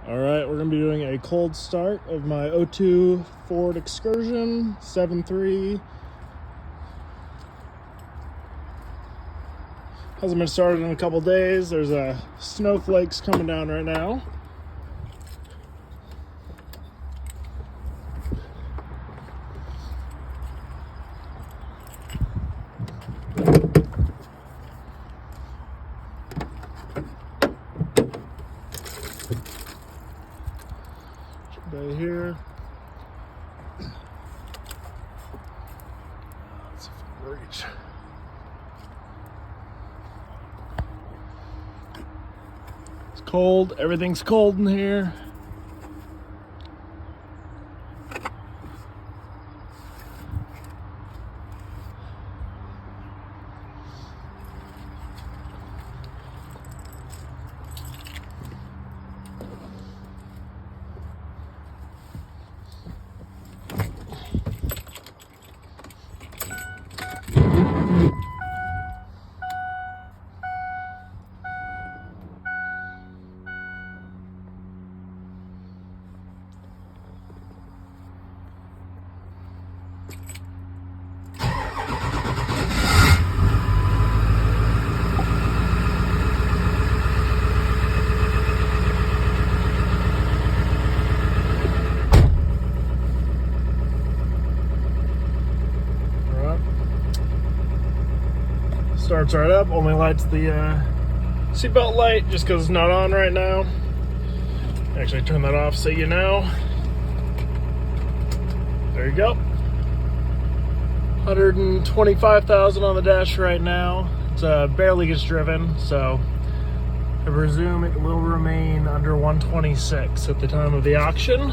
All right, we're gonna be doing a cold start of my '02 Ford Excursion 7.3. Hasn't been started in a couple days. There's snowflakes coming down right now. Right here. Let's see if I can reach. It's cold. Everything's cold in here. Starts right up, only lights the seatbelt light just because it's not on right now. Actually turn that off so you know. There you go. 125,000 on the dash right now. It's barely gets driven, so I presume it will remain under 126 at the time of the auction.